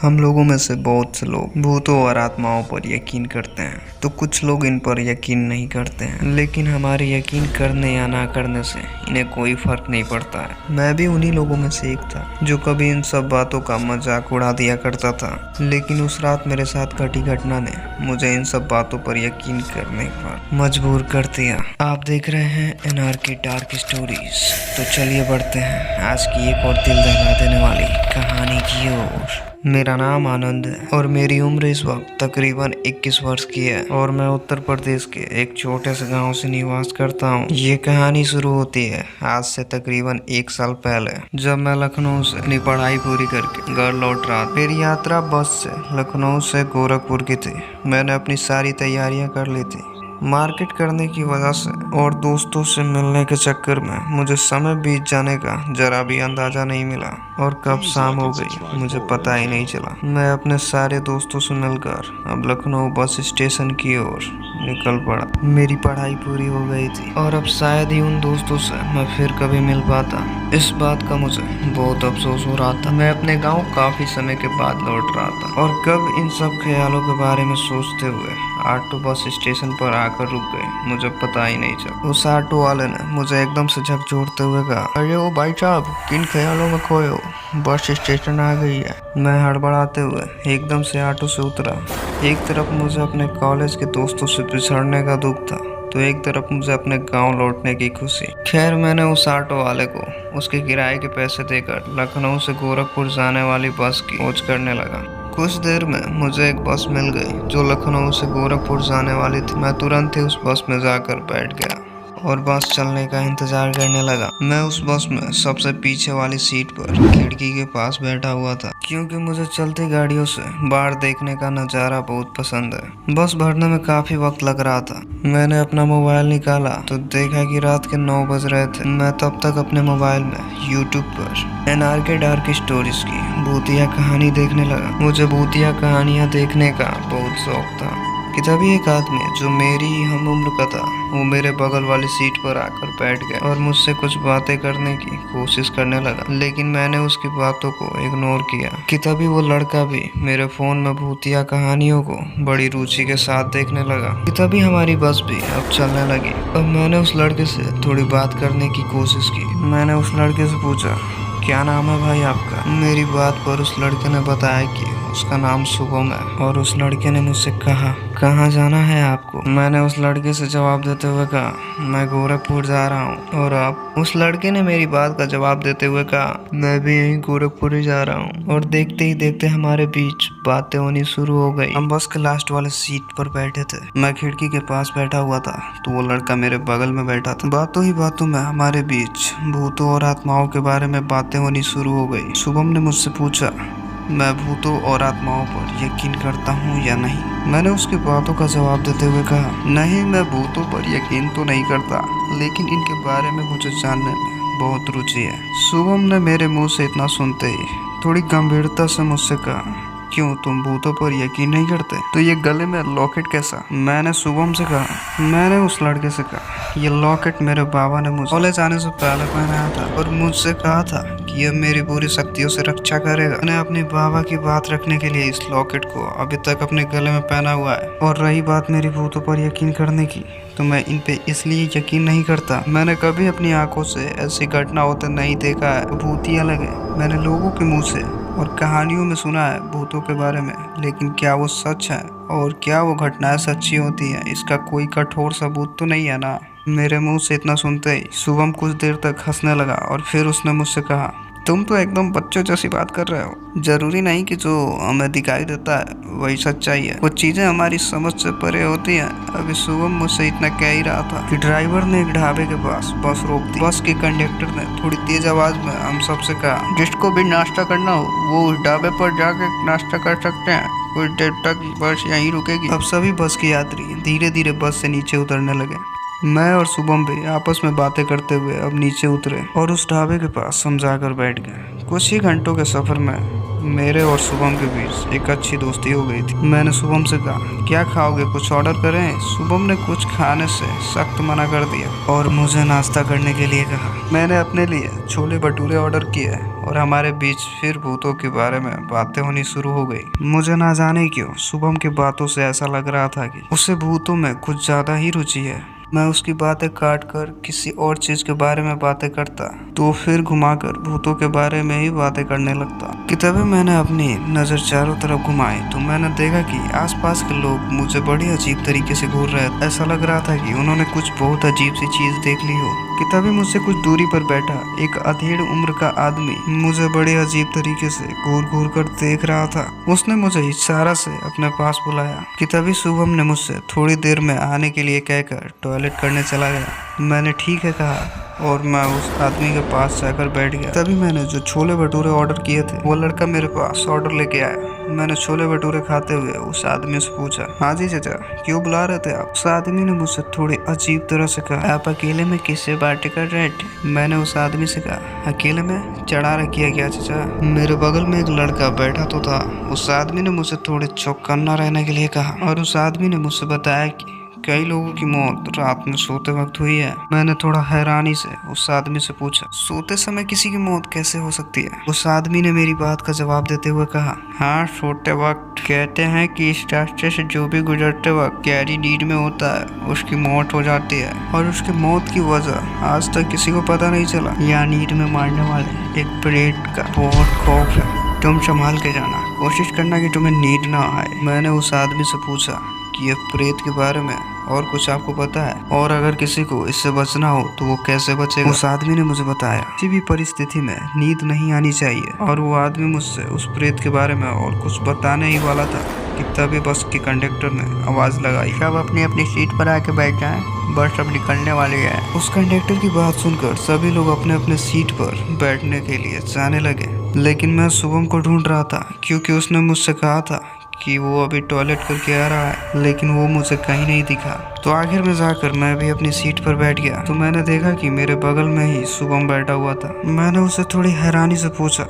हम लोगों में से बहुत से लोग भूतों और आत्माओं पर यकीन करते हैं, तो कुछ लोग इन पर यकीन नहीं करते हैं। लेकिन हमारे यकीन करने या ना करने से इन्हें कोई फर्क नहीं पड़ता है। मैं भी उन्हीं लोगों में से एक था जो कभी इन सब बातों का मजाक उड़ा दिया करता था। लेकिन उस रात मेरे साथ घटी घटना ने मुझे इन सब बातों पर यकीन करने पर मजबूर कर दिया। आप देख रहे हैं एनआरके डार्क स्टोरीज। तो चलिए बढ़ते हैं आज की एक और दिल दहला देने वाली कहानी की ओर। मेरा नाम आनंद है और मेरी उम्र इस वक्त तकरीबन 21 वर्ष की है और मैं उत्तर प्रदेश के एक छोटे से गांव से निवास करता हूं। ये कहानी शुरू होती है आज से तकरीबन 1 साल पहले, जब मैं लखनऊ से अपनी पढ़ाई पूरी करके घर लौट रहा था। मेरी यात्रा बस से लखनऊ से गोरखपुर की थी। मैंने अपनी सारी तैयारियां कर ली थी। मार्केट करने की वजह से और दोस्तों से मिलने के चक्कर में मुझे समय बीत जाने का जरा भी अंदाजा नहीं मिला और कब शाम हो गई मुझे पता ही नहीं चला। मैं अपने सारे दोस्तों से मिलकर अब लखनऊ बस स्टेशन की ओर निकल पड़ा। मेरी पढ़ाई पूरी हो गई थी और अब शायद ही उन दोस्तों से मैं फिर कभी मिल पाता। इस बात का मुझे बहुत अफसोस हो रहा था। मैं अपने गाँव काफी समय के बाद लौट रहा था और कब इन सब ख्यालों के बारे में सोचते हुए ऑटो बस स्टेशन पर आकर रुक गए मुझे पता ही नहीं चला। उस ऑटो वाले ने मुझे एकदम से झकझोरते हुए कहा, अरे ओ भाई साहब, किन ख्यालों में खोए हो, बस स्टेशन आ गई है। मैं हड़बड़ाते हुए एकदम से ऑटो से उतरा। एक तरफ मुझे अपने कॉलेज के दोस्तों से बिछड़ने का दुख था तो एक तरफ मुझे अपने गांव लौटने की खुशी। खैर, मैंने उस ऑटो वाले को उसके किराए के पैसे देकर लखनऊ से गोरखपुर जाने वाली बस की खोज करने लगा। कुछ देर में मुझे एक बस मिल गई जो लखनऊ से गोरखपुर जाने वाली थी। मैं तुरंत ही उस बस में जाकर बैठ गया और बस चलने का इंतजार करने लगा। मैं उस बस में सबसे पीछे वाली सीट पर खिड़की के पास बैठा हुआ था क्योंकि मुझे चलती गाड़ियों से बाहर देखने का नज़ारा बहुत पसंद है। बस भरने में काफी वक्त लग रहा था। मैंने अपना मोबाइल निकाला तो देखा कि रात के 9 बज रहे थे। मैं तब तक अपने मोबाइल में यूट्यूब पर एनआरके डार्क स्टोरीज की भूतिया कहानी देखने लगा। मुझे भूतिया कहानियां देखने का बहुत शौक था कि तभी एक आदमी जो मेरी हम उम्र का था वो मेरे बगल वाली सीट पर आकर बैठ गया और मुझसे कुछ बातें करने की कोशिश करने लगा। लेकिन मैंने उसकी बातों को इग्नोर किया कि तभी वो लड़का भी मेरे फोन में भूतिया कहानियों को बड़ी रुचि के साथ देखने लगा। कि तभी हमारी बस भी अब चलने लगी। अब मैंने उस लड़के से थोड़ी बात करने की कोशिश की। मैंने उस लड़के से पूछा, क्या नाम है भाई आपका? मेरी बात पर उस लड़के ने बताया कि उसका नाम शुभम है और उस लड़के ने मुझसे कहा, कहाँ जाना है आपको? मैंने उस लड़के से जवाब देते हुए कहा, मैं गोरखपुर जा रहा हूँ। और आप? उस लड़के ने मेरी बात का जवाब देते हुए कहा, मैं भी यहीं गोरखपुर ही जा रहा हूँ। और देखते ही देखते हमारे बीच बातें होनी शुरू हो गई। हम बस के लास्ट वाले सीट पर बैठे थे। मैं खिड़की के पास बैठा हुआ था तो वो लड़का मेरे बगल में बैठा था। बातों ही बातों में हमारे बीच भूतों और आत्माओं के बारे में बातें होनी शुरू हो गई। शुभम ने मुझसे पूछा, मैं भूतों और आत्माओं पर यकीन करता हूँ या नहीं? मैंने उसकी बातों का जवाब देते हुए कहा, नहीं, मैं भूतों पर यकीन तो नहीं करता, लेकिन इनके बारे में मुझे जानने में बहुत रुचि है। शुभम ने मेरे मुंह से इतना सुनते ही थोड़ी गंभीरता से मुझसे कहा, क्यों, तुम भूतों पर यकीन नहीं करते? तो ये गले में लॉकेट कैसा? मैंने शुभम से कहा। मैंने उस लड़के से कहा, ये लॉकेट मेरे बाबा ने मुझे कॉलेज आने से पहले पहनाया था और मुझसे कहा था कि यह मेरी पूरी शक्तियों से रक्षा करेगा। मैंने अपने बाबा की बात रखने के लिए इस लॉकेट को अभी तक अपने गले में पहना हुआ है। और रही बात मेरी भूतों पर यकीन करने की, तो मैं इन पे इसलिए यकीन नहीं करता। मैंने कभी अपनी आंखों से ऐसी घटना होते नहीं देखा है। भूतिया लगे, मैंने लोगों के मुंह से और कहानियों में सुना है भूतों के बारे में, लेकिन क्या वो सच है और क्या वो घटनाएं सच्ची होती है, इसका कोई कठोर सबूत तो नहीं है ना। मेरे मुंह से इतना सुनते ही शुभम कुछ देर तक हंसने लगा और फिर उसने मुझसे कहा, तुम तो एकदम बच्चों जैसी बात कर रहे हो। जरूरी नहीं कि जो हमें दिखाई देता है वही सच्चाई है, कुछ चीजें हमारी समझ से परे होती हैं। अभी शुभम मुझसे इतना कह ही रहा था कि ड्राइवर ने एक ढाबे के पास बस रोक दी। बस के कंडक्टर ने थोड़ी तेज आवाज में हम सबसे कहा, जिसको भी नाश्ता करना हो वो उस ढाबे पर जाके नाश्ता कर सकते हैं, कुछ देर तक बस यहीं रुकेगी। अब सभी बस के यात्री धीरे धीरे बस से नीचे उतरने लगे। मैं और शुभम भी आपस में बातें करते हुए अब नीचे उतरे और उस ढाबे के पास हम जाकर बैठ गए। कुछ ही घंटों के सफर में मेरे और शुभम के बीच एक अच्छी दोस्ती हो गई थी। मैंने शुभम से कहा, क्या खाओगे, कुछ ऑर्डर करें? शुभम ने कुछ खाने से सख्त मना कर दिया और मुझे नाश्ता करने के लिए कहा। मैंने अपने लिए छोले भटूरे ऑर्डर किए और हमारे बीच फिर भूतों के बारे में बातें होनी शुरू हो गई। मुझे ना जाने क्यों शुभम की बातों से ऐसा लग रहा था कि उसे भूतों में कुछ ज्यादा ही रुचि है। मैं उसकी बातें काट कर किसी और चीज के बारे में बातें करता तो फिर घुमाकर भूतों के बारे में ही बातें करने लगता। कि तभी मैंने अपनी नजर चारों तरफ घुमाई तो मैंने देखा कि आसपास के लोग मुझे बड़ी अजीब तरीके से घूर रहे थे। ऐसा लग रहा था कि उन्होंने कुछ बहुत अजीब सी चीज देख ली हो। कि तभी मुझसे कुछ दूरी पर बैठा एक अधेड़ उम्र का आदमी मुझे बड़े अजीब तरीके से घूर घूर कर देख रहा था। उसने मुझे इशारा से अपने पास बुलाया। कि तभी शुभम ने मुझसे थोड़ी देर में आने के लिए कहकर टॉयलेट करने चला गया। मैंने ठीक है कहा और मैं उस आदमी के पास जाकर बैठ गया। तभी मैंने जो छोले भटूरे ऑर्डर किए थे वो लड़का मेरे पास ऑर्डर लेके आया। मैंने छोले भटूरे खाते हुए उस आदमी से पूछा, हाँ जी चाचा क्यों बुला रहे थे आप? उस आदमी ने मुझसे थोड़ी अजीब तरह से कहा, आप अकेले में किससे बातें कर रहे थे? मैंने उस आदमी से कहा, अकेले में चढ़ा रखी है क्या चाचा? मेरे बगल में एक लड़का बैठा तो था। उस आदमी ने मुझसे थोड़े चौकन्ना रहने के लिए कहा और उस आदमी ने मुझसे बताया कि कई लोगों की मौत रात में सोते वक्त हुई है। मैंने थोड़ा हैरानी से उस आदमी से पूछा, सोते समय किसी की मौत कैसे हो सकती है? उस आदमी ने मेरी बात का जवाब देते हुए कहा, हाँ सोते वक्त कहते हैं कि इस रास्ते से जो भी गुजरते वक्त गहरी नींद में होता है उसकी मौत हो जाती है और उसकी मौत की वजह आज तक किसी को पता नहीं चला। यहाँ नींद में मारने वाले एक प्रेत का बहुत खौफ है। तुम संभाल के जाना, कोशिश करना कि तुम्हें नींद ना आए। मैंने उस आदमी से पूछा कि ये प्रेत के बारे में और कुछ आपको पता है और अगर किसी को इससे बचना हो तो वो कैसे बचेगा? उस आदमी ने मुझे बताया किसी भी परिस्थिति में नींद नहीं आनी चाहिए और वो आदमी मुझसे उस प्रेत के बारे में और कुछ बताने ही वाला था कि तभी बस के कंडक्टर ने आवाज लगाई, सब अपनी अपनी सीट पर आके बैठ जाएं, बस अब निकलने वाली है। उस कंडक्टर की बात सुनकर सभी लोग अपने अपने सीट पर बैठने के लिए जाने लगे। लेकिन मैं शुभम को ढूंढ रहा था क्योंकि उसने मुझसे कहा था कि वो अभी टॉयलेट करके आ रहा है, लेकिन वो मुझे कहीं नहीं दिखा। तो आखिर में जाकर मैं भी अपनी सीट पर बैठ गया तो मैंने देखा कि मेरे बगल में ही शुभम बैठा हुआ था। मैंने उससे थोड़ी हैरानी से पूछा,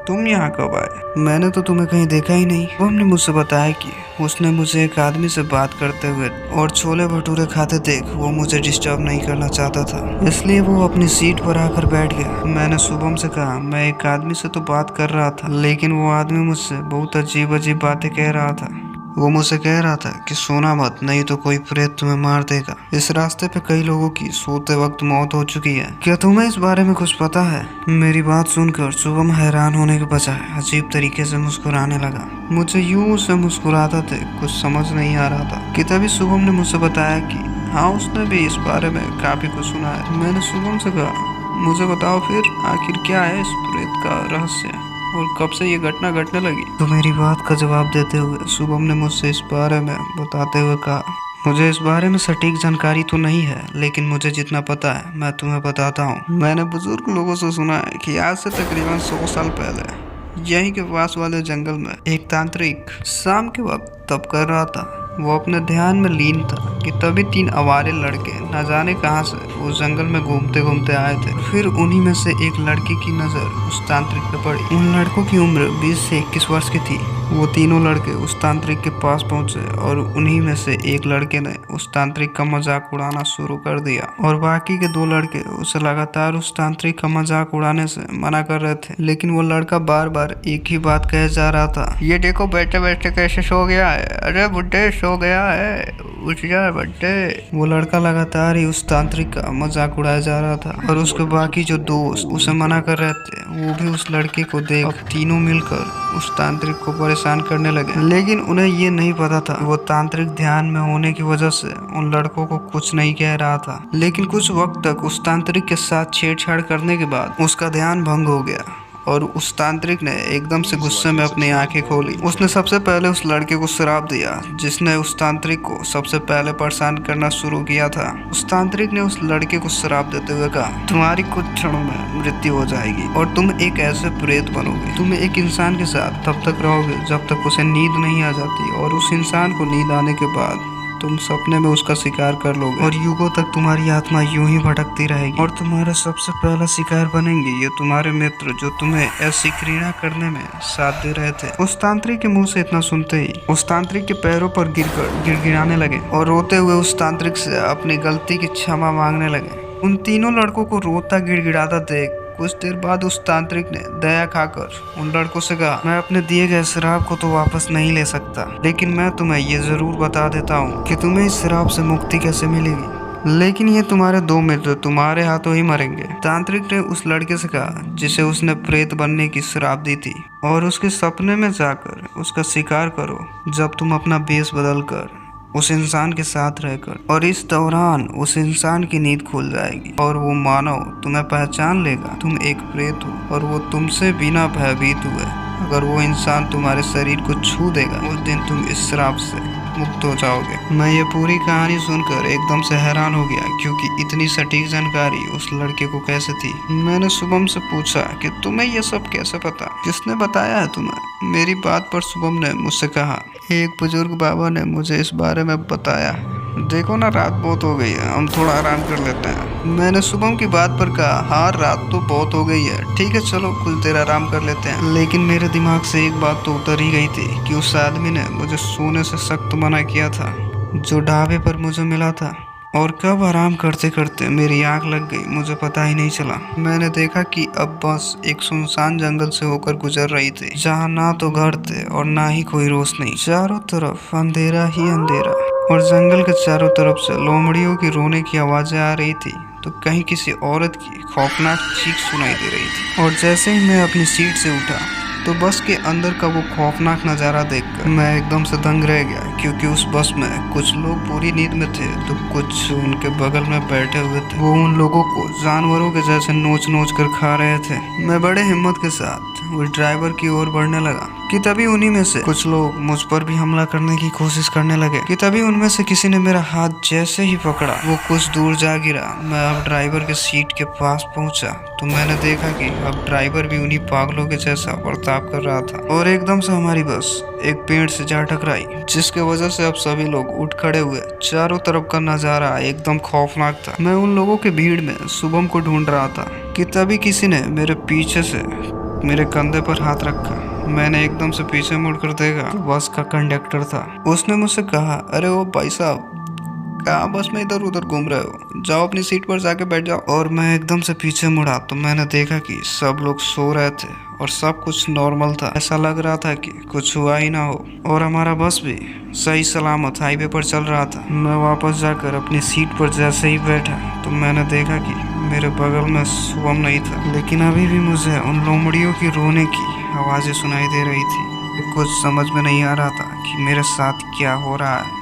तुम यहाँ कब आए? मैंने तो तुम्हें कहीं देखा ही नहीं। शुभम ने मुझसे बताया कि उसने मुझे एक आदमी से बात करते हुए और छोले भटूरे खाते देख वो मुझे डिस्टर्ब नहीं करना चाहता था, इसलिए वो अपनी सीट पर आकर बैठ गया। मैंने शुभम से कहा, मैं एक आदमी से तो बात कर रहा था लेकिन वो आदमी मुझसे बहुत अजीब अजीब बातें कह रहा था। वो मुझसे कह रहा था कि सोना मत, नहीं तो कोई प्रेत तुम्हें मार देगा। इस रास्ते पे कई लोगों की सोते वक्त मौत हो चुकी है। क्या तुम्हें इस बारे में कुछ पता है? मेरी बात सुनकर शुभम हैरान होने के बजाय अजीब तरीके से मुस्कुराने लगा। मुझे यूं से मुस्कुराता थे कुछ समझ नहीं आ रहा था। कि तभी शुभम ने मुझसे बताया कि हाँ उसने भी इस बारे में काफी कुछ सुना है। मैंने शुभम से कहा, मुझे बताओ फिर आखिर क्या है इस प्रेत का रहस्य और कब से ये घटना घटने लगी? तो मेरी बात का जवाब देते हुए शुभम ने मुझसे इस बारे में बताते हुए कहा, मुझे इस बारे में सटीक जानकारी तो नहीं है लेकिन मुझे जितना पता है मैं तुम्हें बताता हूँ। मैंने बुजुर्ग लोगों से सुना है कि आज से तकरीबन 100 साल पहले यहीं के पास वाले जंगल में एक तांत्रिक शाम के वक्त तप कर रहा था। वो अपने ध्यान में लीन था कि तभी 3 आवारे लड़के न जाने कहां से उस जंगल में घूमते घूमते आए थे। फिर उन्हीं में से एक लड़के की नजर उस तांत्रिक पे पड़ी। उन लड़कों की उम्र 20 से 21 वर्ष की थी। वो तीनों लड़के उस तांत्रिक के पास पहुंचे और उन्हीं में से एक लड़के ने उस तांत्रिक का मजाक उड़ाना शुरू कर दिया और बाकी के 2 लड़के उसे लगातार उस तांत्रिक का मजाक उड़ाने से मना कर रहे थे। लेकिन वो लड़का बार बार एक ही बात कहे जा रहा था, ये देखो बैठे बैठे कैसे सो गया है, अरे बुड्ढे सो गया है, उठ जा बड्ढे। वो लड़का लगातार ही उस तांत्रिक का मजाक उड़ाया जा रहा था और उसके बाकी जो दोस्त उसे मना कर रहे थे वो भी उस लड़के को देख अब तीनों मिलकर उस तांत्रिक को परेशान करने लगे। लेकिन उन्हें ये नहीं पता था वो तांत्रिक ध्यान में होने की वजह से उन लड़कों को कुछ नहीं कह रहा था। लेकिन कुछ वक्त तक उस तांत्रिक के साथ छेड़छाड़ करने के बाद उसका ध्यान भंग हो गया और उस तांत्रिक ने एकदम से गुस्से में अपनी आंखें खोली। उसने सबसे पहले उस लड़के को श्राप दिया जिसने उस तांत्रिक को सबसे पहले परेशान करना शुरू किया था। उस तांत्रिक ने उस लड़के को श्राप देते हुए कहा, तुम्हारी कुछ क्षणों में मृत्यु हो जाएगी और तुम एक ऐसे प्रेत बनोगे। तुम एक इंसान के साथ तब तक रहोगे जब तक उसे नींद नहीं आ जाती और उस इंसान को नींद आने के बाद तुम सपने में उसका शिकार कर लोगे और युगों तक तुम्हारी आत्मा यूं ही भटकती रहेगी और तुम्हारा सबसे पहला शिकार बनेंगे ये तुम्हारे मित्र जो तुम्हें ऐसी घृणा करने में साथ दे रहे थे। उस तांत्रिक के मुंह से इतना सुनते ही उस तांत्रिक के पैरों पर गिरकर गिड़गिड़ाने लगे और रोते हुए उस तांत्रिक से अपनी गलती की क्षमा मांगने लगे। उन तीनों लड़कों को रोता गिड़गिड़ाता देख कुछ देर बाद उस तांत्रिक ने दया खाकर उन लड़कों से कहा, मैं अपने दिए गए शराब को तो वापस नहीं ले सकता, लेकिन मैं तुम्हें ये जरूर बता देता हूँ कि तुम्हें इस शराब से मुक्ति कैसे मिलेगी, लेकिन ये तुम्हारे 2 मित्र तुम्हारे हाथों ही मरेंगे। तांत्रिक ने उस लड़के से कहा जिसे उसने प्रेत बनने की शराब दी थी, और उसके सपने में जाकर उसका शिकार करो जब तुम अपना वेश बदल कर उस इंसान के साथ रहकर, और इस दौरान उस इंसान की नींद खुल जाएगी और वो मानव तुम्हें पहचान लेगा। तुम एक प्रेत हो और वो तुमसे बिना भयभीत हुए अगर वो इंसान तुम्हारे शरीर को छू देगा, उस दिन तुम इस श्राप से मुक्त हो जाओगे। मैं ये पूरी कहानी सुनकर एकदम से हैरान हो गया, क्योंकि इतनी सटीक जानकारी उस लड़के को कैसे थी। मैंने शुभम से पूछा कि तुम्हें ये सब कैसे पता, किसने बताया है तुम्हें? मेरी बात पर शुभम ने मुझसे कहा, एक बुजुर्ग बाबा ने मुझे इस बारे में बताया। देखो ना, रात बहुत हो गई है, हम थोड़ा आराम कर लेते हैं। मैंने शुभम की बात पर कहा, हाँ रात तो बहुत हो गई है, ठीक है चलो कुछ देर आराम कर लेते हैं। लेकिन मेरे दिमाग से एक बात तो उतर ही गई थी कि उस आदमी ने मुझे सोने से सख्त मना किया था जो ढाबे पर मुझे मिला था, और कब आराम करते करते मेरी आंख लग गई मुझे पता ही नहीं चला। मैंने देखा कि अब बस एक सुनसान जंगल से होकर गुजर रही थी, जहाँ ना तो घर थे और ना ही कोई रोशनी। चारों तरफ अंधेरा ही अंधेरा, और जंगल के चारों तरफ से लोमड़ियों की रोने की आवाजें आ रही थी, तो कहीं किसी औरत की खौफनाक चीख सुनाई दे रही थी। और जैसे ही मैं अपनी सीट से उठा तो बस के अंदर का वो खौफनाक नज़ारा देखकर मैं एकदम से दंग रह गया, क्योंकि उस बस में कुछ लोग पूरी नींद में थे तो कुछ उनके बगल में बैठे हुए थे। वो उन लोगों को जानवरों के जैसे नोच नोच कर खा रहे थे। मैं बड़े हिम्मत के साथ उस ड्राइवर की ओर बढ़ने लगा कि तभी उन्हीं में से कुछ लोग मुझ पर भी हमला करने की कोशिश करने लगे। कि तभी उनमें से किसी ने मेरा हाथ जैसे ही पकड़ा, वो कुछ दूर जा गिरा। मैं अब ड्राइवर के सीट के पास पहुंचा तो मैंने देखा कि अब ड्राइवर भी उन्हीं पागलों के जैसा बर्ताव कर रहा था, और एकदम से हमारी बस एक पेड़ से जा टकराई, जिसके वजह से अब सभी लोग उठ खड़े हुए। चारों तरफ का नजारा एकदम खौफनाक था। मैं उन लोगों की भीड़ में शुभम को ढूंढ रहा था कि तभी किसी ने मेरे पीछे से मेरे कंधे पर हाथ रखा। मैंने एकदम से पीछे मुड़कर देखा तो बस का कंडक्टर था। उसने मुझसे कहा, अरे ओ भाई साहब, कहाँ बस में इधर उधर घूम रहे हो, जाओ अपनी सीट पर जाके बैठ जाओ। और मैं एकदम से पीछे मुड़ा तो मैंने देखा कि सब लोग सो रहे थे और सब कुछ नॉर्मल था। ऐसा लग रहा था कि कुछ हुआ ही ना हो, और हमारा बस भी सही सलामत हाईवे पर चल रहा था। मैं वापस जाकर अपनी सीट पर जैसे ही बैठा तो मैंने देखा कि मेरे बगल में शुभम नहीं था, लेकिन अभी भी मुझे उन लोमड़ियों की रोने की आवाज़ें सुनाई दे रही थी। कुछ समझ में नहीं आ रहा था कि मेरे साथ क्या हो रहा है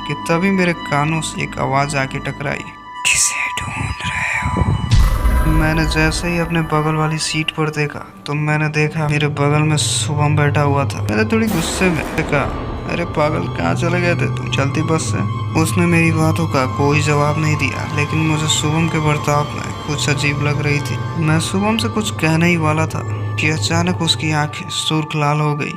कि तभी मेरे कानों से एक आवाज़ आके टकराई, किसे ढूंढ रहे हो? मैंने जैसे ही अपने बगल वाली सीट पर देखा तो मैंने देखा मेरे बगल में शुभम बैठा हुआ था। मैंने थोड़ी गुस्से में कहा, अरे पागल, कहाँ चले गए थे तुम चलती बस से? उसने मेरी बातों का कोई जवाब नहीं दिया, लेकिन मुझे शुभम के बर्ताव में कुछ अजीब लग रही थी। मैं शुभम से कुछ कहने ही वाला था कि अचानक उसकी आंखें सुर्ख लाल हो गई,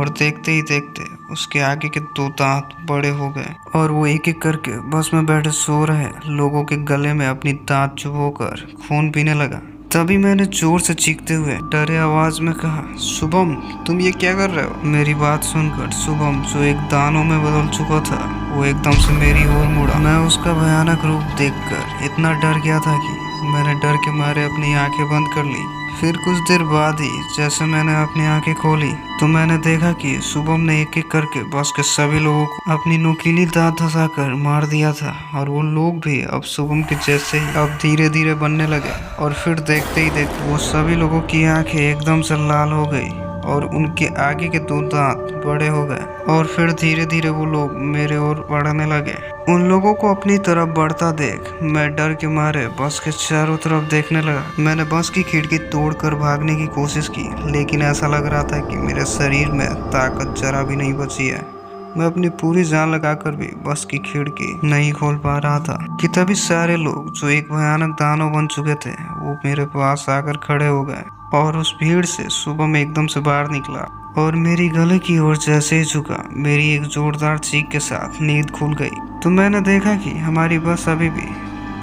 और देखते ही देखते उसके आगे के 2 दांत बड़े हो गए, और वो एक एक करके बस में बैठे सो रहे लोगों के गले में अपनी दांत चुभोकर खून पीने लगा। तभी मैंने जोर से चीखते हुए डरे आवाज में कहा, शुभम तुम ये क्या कर रहे हो? मेरी बात सुनकर शुभम, जो एक दानों में बदल चुका था, वो एकदम से मेरी ओर मुड़ा। मैं उसका भयानक रूप देखकर इतना डर गया था कि मैंने डर के मारे अपनी आंखें बंद कर ली। फिर कुछ देर बाद ही जैसे मैंने अपनी आंखें खोली तो मैंने देखा कि शुभम ने एक एक करके बस के सभी लोगों को अपनी नुकीली दांत धंसाकर मार दिया था, और वो लोग भी अब शुभम के जैसे ही अब धीरे धीरे बनने लगे। और फिर देखते ही देखते वो सभी लोगों की आंखें एकदम से लाल हो गई और उनके आगे के 2 दांत बड़े हो गए, और फिर धीरे धीरे वो लोग मेरे ओर बढ़ने लगे। उन लोगों को अपनी तरफ बढ़ता देख मैं डर के मारे बस के चारों तरफ देखने लगा। मैंने बस की खिड़की तोड़कर भागने की कोशिश की, लेकिन ऐसा लग रहा था कि मेरे शरीर में ताकत जरा भी नहीं बची है। मैं अपनी पूरी जान लगाकर भी बस की खिड़की नहीं खोल पा रहा था कि तभी सारे लोग जो एक भयानक दानव बन चुके थे वो मेरे पास आकर खड़े हो गए, और उस भीड़ से शुभम एकदम से बाहर निकला और मेरी गले की ओर जैसे ही झुका, मेरी एक जोरदार चीख के साथ नींद खुल गई। तो मैंने देखा कि हमारी बस अभी भी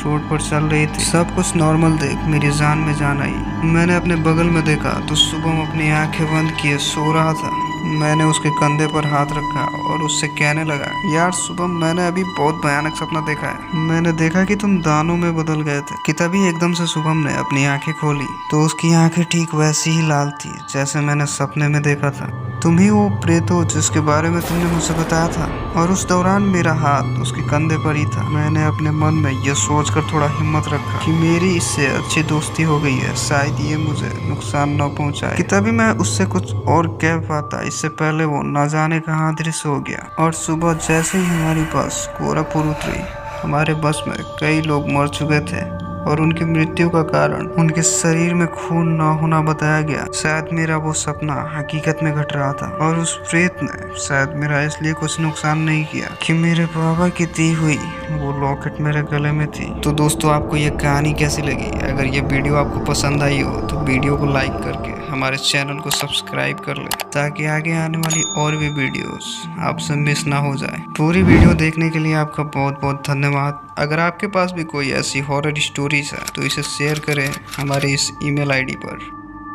रोड पर चल रही थी। सब कुछ नॉर्मल देख मेरी जान में जान आई। मैंने अपने बगल में देखा तो शुभम अपनी आंखें बंद किए सो रहा था, मैंने उसके कंधे पर हाथ रखा और उससे कहने लगा, यार शुभम, मैंने अभी बहुत भयानक सपना देखा है। मैंने देखा कि तुम दानों में बदल गए थे। कि तभी एकदम से शुभम ने अपनी आंखें खोली तो उसकी आंखें ठीक वैसी ही लाल थी जैसे मैंने सपने में देखा था। तुम ही वो प्रेत हो जिसके बारे में तुमने मुझे बताया था। और उस दौरान मेरा हाथ उसके कंधे पर ही था। मैंने अपने मन में यह सोचकर थोड़ा हिम्मत रखा कि मेरी इससे अच्छी दोस्ती हो गई है, शायद ये मुझे नुकसान न पहुंचाए। कि तभी मैं उससे कुछ और कह पाता इससे पहले वो न जाने कहाँ दृश्य हो गया। और सुबह जैसे ही हमारी बस गोरखपुर उतरी, हमारे बस में कई लोग मर चुके थे और उनकी मृत्यु का कारण उनके शरीर में खून न होना बताया गया। शायद मेरा वो सपना हकीकत में घट रहा था और उस प्रेत ने शायद मेरा इसलिए कुछ नुकसान नहीं किया कि मेरे बाबा की दी हुई वो लॉकेट मेरे गले में थी। तो दोस्तों, आपको ये कहानी कैसी लगी? अगर ये वीडियो आपको पसंद आई हो तो वीडियो को लाइक करके हमारे चैनल को सब्सक्राइब कर ले ताकि आगे आने वाली और भी वीडियोस आपसे मिस ना हो जाए। पूरी वीडियो देखने के लिए आपका बहुत बहुत धन्यवाद। अगर आपके पास भी कोई ऐसी हॉरर स्टोरीज है तो इसे शेयर करें हमारे इस ईमेल आईडी पर।